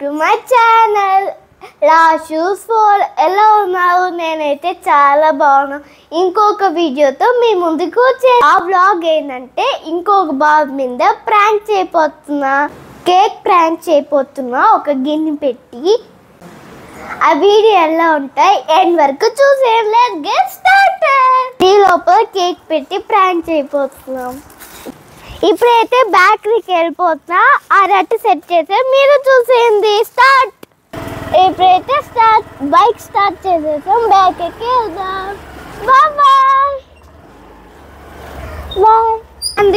To my channel లాషూస్ ఫోర్. ఎలా ఉన్నారు? నేనైతే చాలా బాగున్నాను. ఇంకొక వీడియోతో మీ ముందుకు ఆ వ్లాగ్ ఏంటంటే ఇంకొక బాబు మీద ప్రాంక్ చేయబోతున్నా, కేక్ ప్రాంక్ చేయబోతున్నా ఒక గిన్నె పెట్టి. ఆ వీడియో ఎలా ఉంటాయి ఎండ్ వరకు చూసేయండి. Let's get started. ఈ లోపల కేక్ పెట్టి ప్రాంక్ చేయబోతున్నాం. ఇప్పుడైతే బ్యాటరీకి వెళ్ళిపోతున్నా, ఆ రట్టు సెట్ చేస్తే మీరు చూసేయండి. స్టార్ట్. ఇప్పుడైతే బైక్ స్టార్ట్ చేసేసాం, బ్యాక్ ఎక్కి వెళ్దాం. Bye bye bye.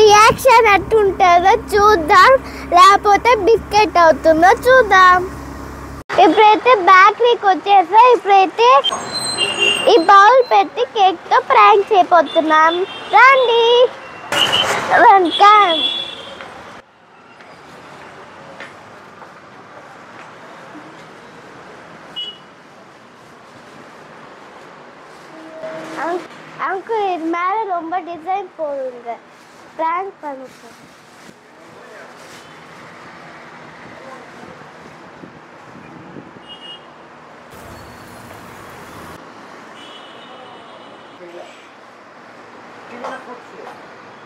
రియాక్షన్ ఎట్టుంటుందో చూద్దాం, లేకపోతే బిస్కెట్ అవుతుందో చూద్దాం. ఇప్పుడైతే బ్యాటరీకి వచ్చేసా. ఇప్పుడైతే ఈ బౌల్ పెట్టి కేక్తో ప్రాంక్ చేయబోతున్నాం. రండి వెల్కమ్. அங்கு இது மேலே ரொம்ப டிசைன் போடுங்க, பிராங்க் பண்ணுங்க.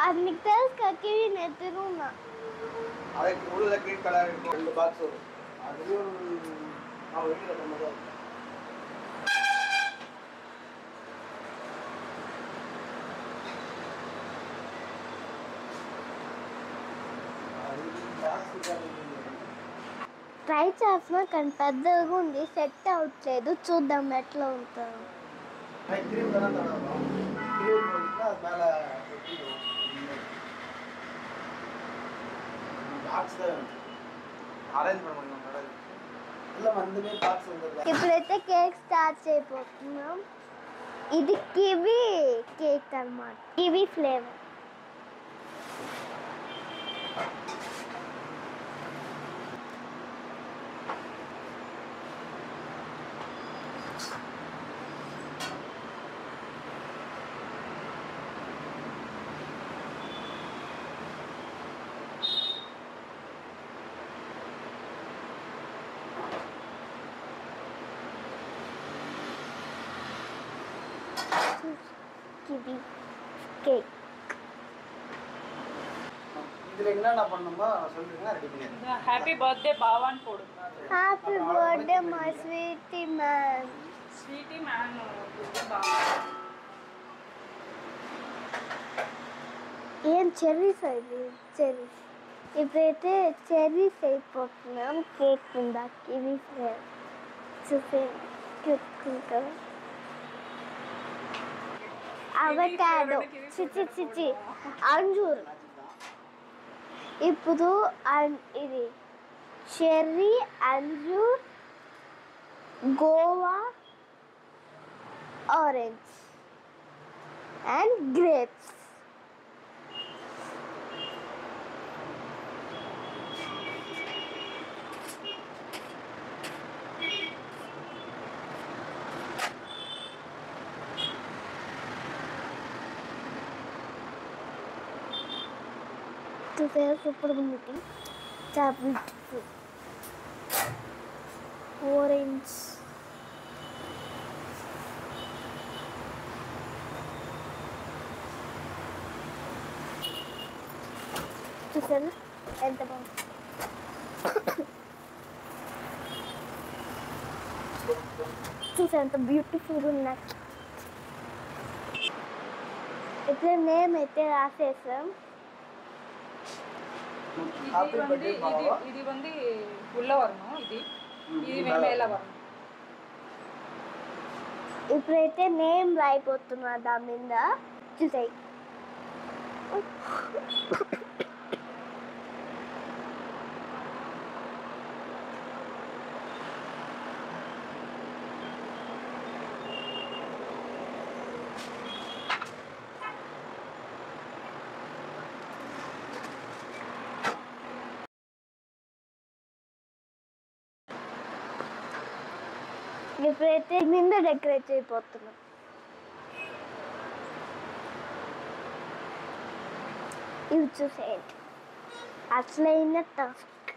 అది నీకు తెలుసు కదా, కివి నెత్తురున్నా అదే ఊళ్ళో గ్రీన్ కలర్ 2 బాక్స్ అది ఆ వెయిట్ కదా. ట్రై చేస్తున్నా కానీ పెద్దగా ఉంది, సెట్ అవ్వట్లేదు. చూద్దాం ఎట్లా ఉంటుందో. ఇప్పుడైతే కేక్ స్టార్ట్ చేయబోతున్నాం. ఇది కివి కేక్ అన్నమాట, కివి ఫ్లేవర్. Kiwi cake. இதுல என்னென்ன பண்ணணுமோ சொல்லுங்க, ரெடி பண்ணிடுறேன். ஹேப்பி பர்த்டே பாவான் போடுங்க. Happy birthday my sweetie man. Sweetie man బావాన్. ఏం చెర్రీస్ అవి? చెర్రీస్. ఇప్పుడైతే చెర్రీస్ అయిపోతున్నాం కేక్ కింద. కివి ఫ్లేవర్ చూసే క్యూట్. అవకాడో, చిచి అంజూర్. ఇప్పుడు ఇది చెర్రీ, అంజూర్, guava, orange and grapes. Super ఉంది, చాలా బ్యూటిఫుల్. ఆరెంజ్, చూసాను ఎంత బాగుంది. చూసా ఎంత బ్యూటిఫుల్ ఉన్నాయి. ఇప్పుడు మేమైతే రాసేసాం. ఇది வந்து உள்ள வரணும். ఇది మేల வரணும். ఇప్పుడైతే నేమ్ రాయిపోతున్నా దాని మీద. చూసాయి ఇప్పుడైతే నింద డెకరేట్ చేయబోతున్నాం. ఇవి చూసేయండి, అసలైన టాస్క్.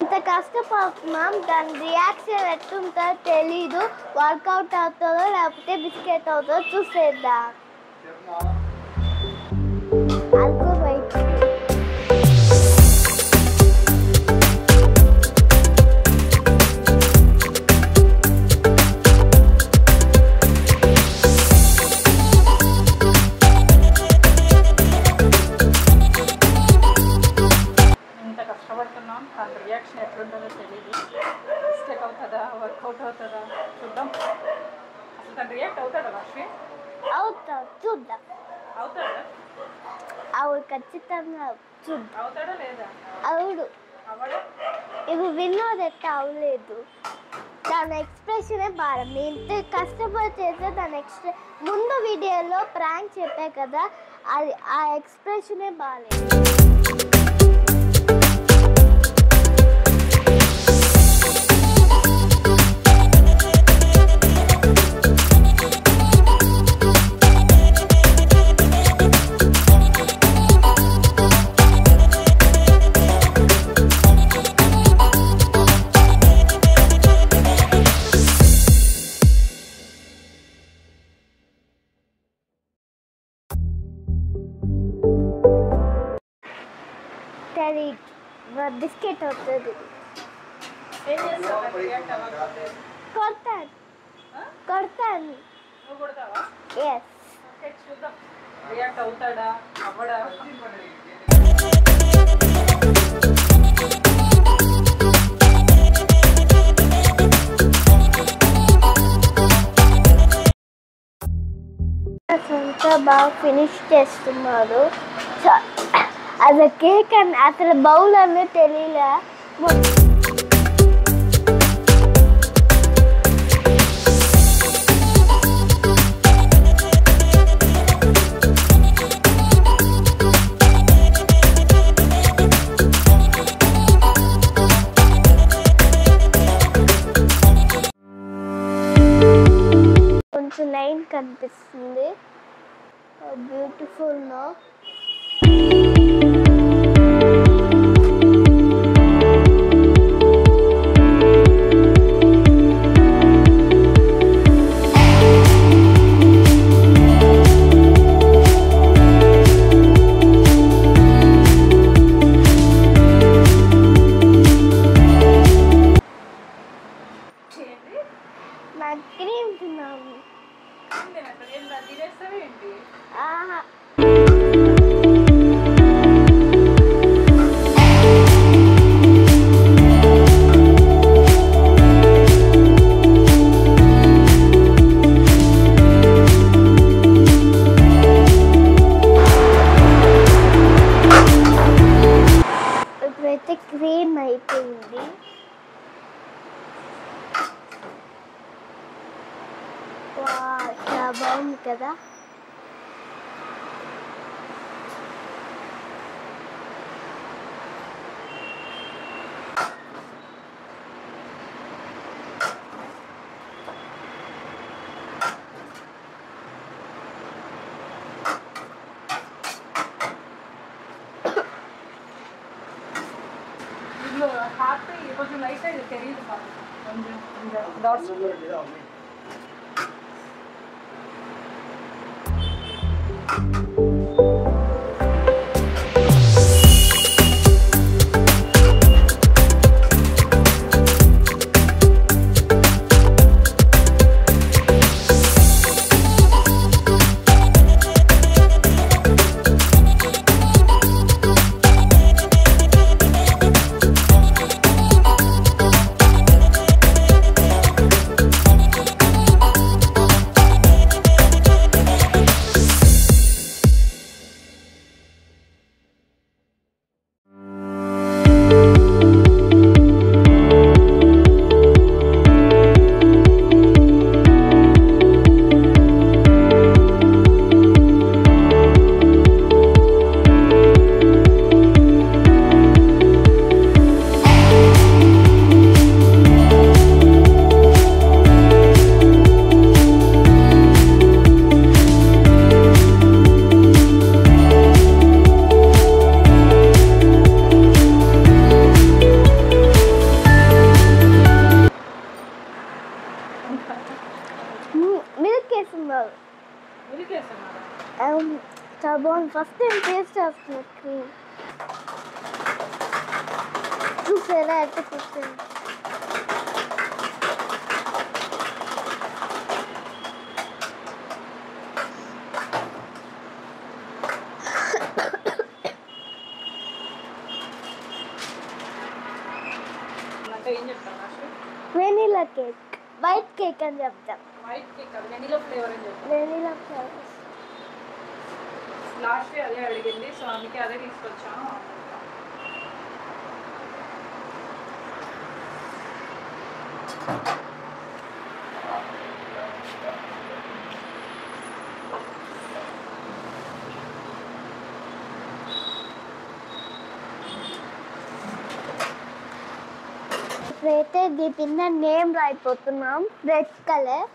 ఇంత కష్టపడుతున్నాం, దాని రియాక్షన్ ఎట్టుంటుందో తెలీదు. వర్కౌట్ అవుతుందో లేకపోతే బిస్కెట్ అవుతుందో చూసేద్దాం. అల్కో బయట కష్టపడుతున్నాం, దాని రియాక్షన్ ఎట్లుంటుందో తెలియదు. మిస్టేక్ అవుతుందా వర్కౌట్ అవుతుందా చూద్దాం. అసలు దాని రియాక్ట్ అవుతాడా రాష్ట్రీ? అవుతాడు, చూద్దాం. అవుతాడా? అవుడు, ఖచ్చితంగా చూద్దాం. అవుతాడా లేదా? అవుడు. అవడా? ఇది విన్నోది ఎట్లా అవ్వలేదు. దాని ఎక్స్ప్రెషనే బాగా. నేను కష్టపడి చేస్తే దాని ముందు వీడియోలో ప్రాంక్ చెప్పా కదా, అది ఆ ఎక్స్ప్రెషనే బాగాలేదు. బిస్కెట్ అవుతుంది. ఏం చేస్తావు రియాక్ట్ అవ్వకపోతే? కొడతాను. నువ్వు కొడతావా? ఎస్. ఓకే, చూద్దాం రియాక్ట్ అవుతాడా అవ్వడా. అంతా బాగా ఫినిష్ చేస్తున్నారు. అది కేక్ అని అసలు బౌల్ అన్నీ తెలియలే. కొంచెం లైన్ కనిపిస్తుంది. Beautiful no. నాకు క్రీమ్ తిన్నాము. తినేస్తావేంటి? ఆహా, ఇప్పుడైతే క్రీమ్ అయిపోయింది. చాలా బాగుంది కదా. ఇందులో హ్యాపీ కొంచెం లైట్ అయితే తెలియదు మాకు. కొంచెం డాట్స్ వేస్తున్నారు. మిల్క్ వేస్తున్నారా? చాలా బాగుంది. ఫస్ట్ టైం టేస్ట్ చేస్తున్నారు క్రీమ్. చూసారా ఎట్లా చూసాను. అంటే ఏం చెప్తాను last? Vanilla cake, white cake అని చెప్తాం. వైట్ కేక్ అది వెనీలా ఫ్లేవర్ అని చెప్తాను. Vanilla flavour. లాస్ట్ అదే అడిగింది, సో అందుకే అదే తీసుకొచ్చాను. ఇప్పుడైతే దీని నేమ్ రాయిపోతున్నాం. Red colour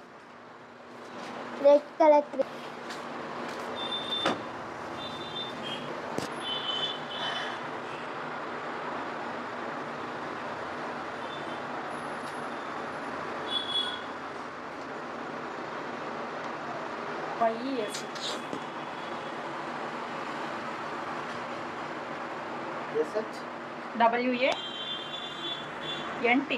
WANTH.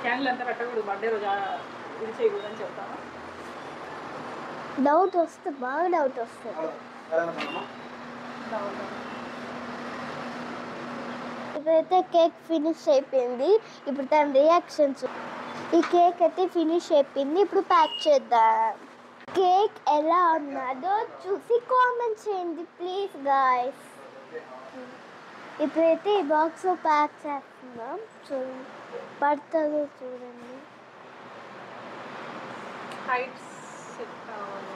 క్యాండిల్ అంతా పెట్టకూడదు, బర్త్డే రోజు ఇది చేయకూడదని చెప్తాను. డౌట్ వస్తే బాగా డౌట్ వస్తుంది. ఇప్పుడైతే కేక్ ఫినిష్ అయిపోయింది. ఇప్పుడు తన రియాక్షన్స్. ఈ కేక్ అయితే ఫినిష్ అయిపోయింది. ఇప్పుడు ప్యాక్ చేద్దాం. కేక్ ఎలా ఉన్నదో చూసి కామెంట్ చేయండి ప్లీజ్ గాయ్స్. ఇప్పుడైతే ఈ బాక్స్ ప్యాక్ చేస్తున్నాం. చూడండి పడుతుందో చూడండి. హైట్స్ సెట్ కావాలి.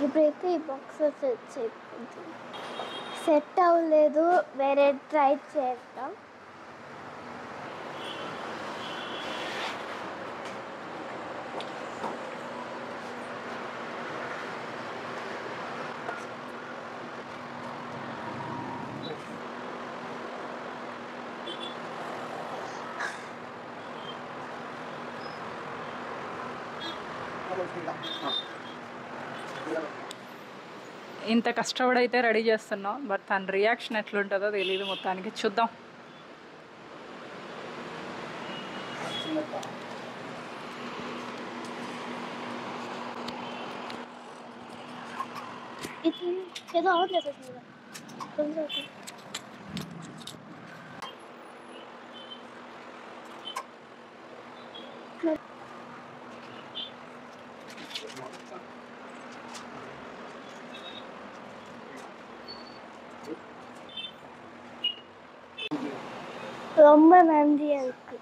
ఇప్పుడైతే ఈ బాక్స్ సెట్ అవ్వలేదు, వేరే ట్రై చేద్దాం. ఇంత కష్టపడైతే రెడీ చేస్తున్నాం, బట్ తన రియాక్షన్ ఎట్లుంటుందో తెలియదు. మొత్తానికి చూద్దాం. ఏదో ఆన్ చేసేసింది. ரொம்ப நன்றி அதுக்கு.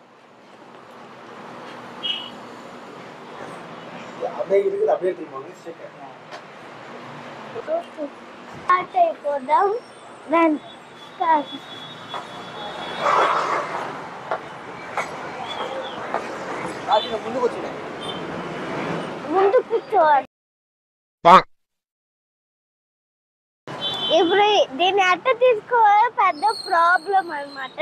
அப்படியே இருக்குது, அப்படியே எடுத்துக்கோங்க. ஸ்டார்ட் అయిపోదాం. Run start. రాజు ముందుకు వచ్చి ముందు కూర్చోవాలి. ఇప్పుడు దీన్ని అట్ట తీసుకోవాలి పెద్ద ప్రాబ్లం అన్నమాట.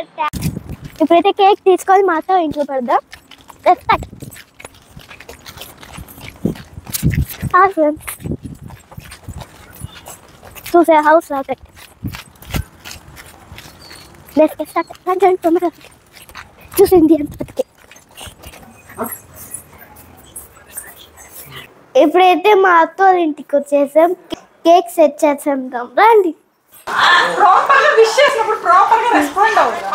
ఇప్పుడైతే కేక్ తీసుకోవాలి, మాతో ఇంట్లో పెడదాం. చూసే హౌస్ రాకెట్ చూసింది అంతటికి. ఇప్పుడైతే మా అత్త ఇంటికి వచ్చేసాం. కేక్ సెట్ చేసేద్దాం రండి. ప్రాపర్గా విష్ చేసినప్పుడు ప్రాపర్గా రెస్పాండ్ అవుతా.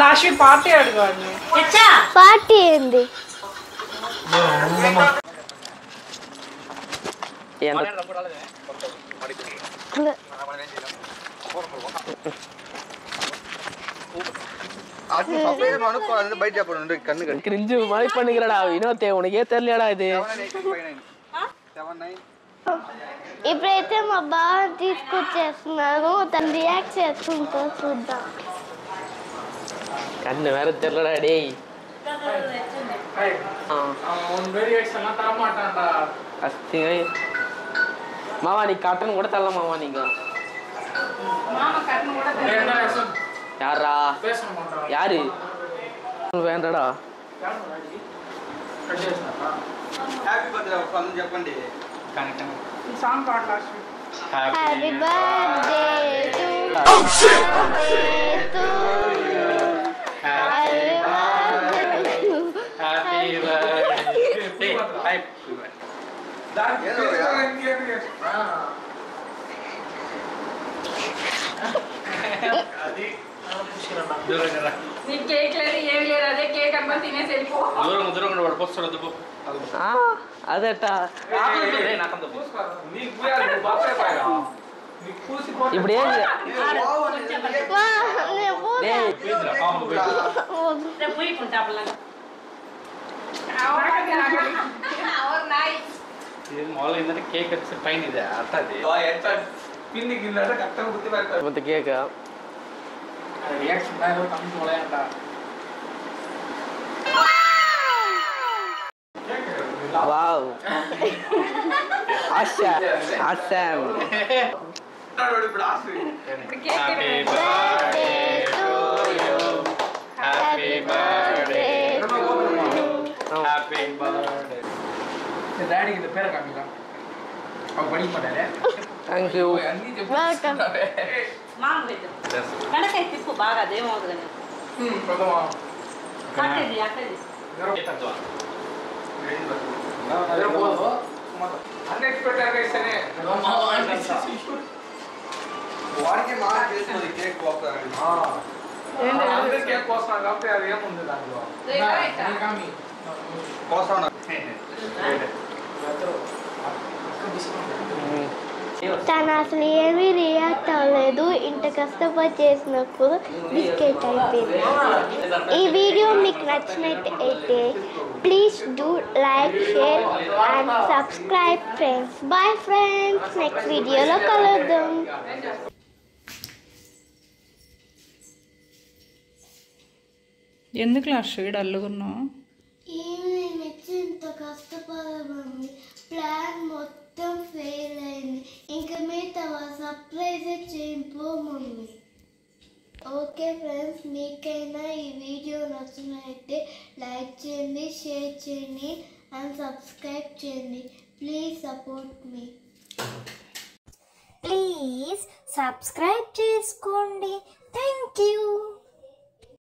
లాస్ట్ పార్టీ అడగాలి. పార్టీ ఏంది? அது சர்ப்ரைஸ் பண்ணுங்க பைட் பண்ணு கண்ணு கண்ணு கிரிஞ்சு மாதிரி பண்ணிக்கிறடா வினோத் உனக்கே தெரியலடா இது 79 ఇప్పుడైతే మా బావ తీసుకొచ్చేస్తున్నారు తను రియాక్ట్ చేసుకుంటూ చూద్దాం కన్ను వేరే తెల్లడా డేయ్ మావా నీ కట్టను కూడా తెల్ల మావా నీకు యారా యారు నువ్వేంటడా హ్యాపీ బర్త్డే ఫన్ చెప్పండి సాంగ్ పాడు లాస్ట్ హ్యాపీ బర్త్డే టు నీ కేక్ లేదు ఏమి లేదు అదే కేక్ అమ్మ తినేసి వెళ్ళిపో అదట ఇప్పుడు ఏం మామూలుగా ఏంటంటే కేక్ వచ్చి పైన ఇది అట్టది పిండి కింద కరెక్ట్గా గుర్తు పెడతారు కేక్ రియాక్షన్ తమ్ముడు మొదలంట వావ్ ఆశా ఆసాం ఇప్పుడు ఆసు హ్యాపీ బర్త్డే హ్యాపీ బర్త్డే డాడీకి இந்த பேரை காமிங்க அவ படிக்க மாட்டாரே థ్యాంక్ యూ అన్నీ చెప్తున్నారే కనకై తిప్పు బాగా అదేమవుతుంది కానీ ప్రథమ అక్కడి అక్కడి అన్ఎక్స్పెక్టెడ్ గా ఇస్తేనే వాడికి మా చేస్తుంది కేక్ పోస్తారండి అందరూ కేక్ కోస్తున్నారు కాబట్టి అది ఏముంది దాంట్లో కామి పోస్తా ఉన్నారు తను అసలు ఏమీ రియాక్ట్ అవ్వలేదు ఇంత కష్టపడి చేసినప్పుడు బిస్కెట్ అయిపోయింది ఈ వీడియో మీకు నచ్చినట్టయితే please do like share and subscribe friends bye friends next వీడియోలో కలుద్దాం ఎందుకు లాస్ట్ డల్లుగున్నావు ఏమి ఇంత కష్టపడమండి ప్లాన్ మొత్తం ఫెయిల్ అయింది ఇంకా మిగతా సర్ప్రైజ్ చేయపో మమ్మీ ఓకే ఫ్రెండ్స్ మీకైనా ఈ వీడియో నచ్చినట్లయితే లైక్ చేయండి షేర్ చేయండి అండ్ సబ్స్క్రైబ్ చేయండి please support me please subscribe చేసుకోండి థ్యాంక్ యూ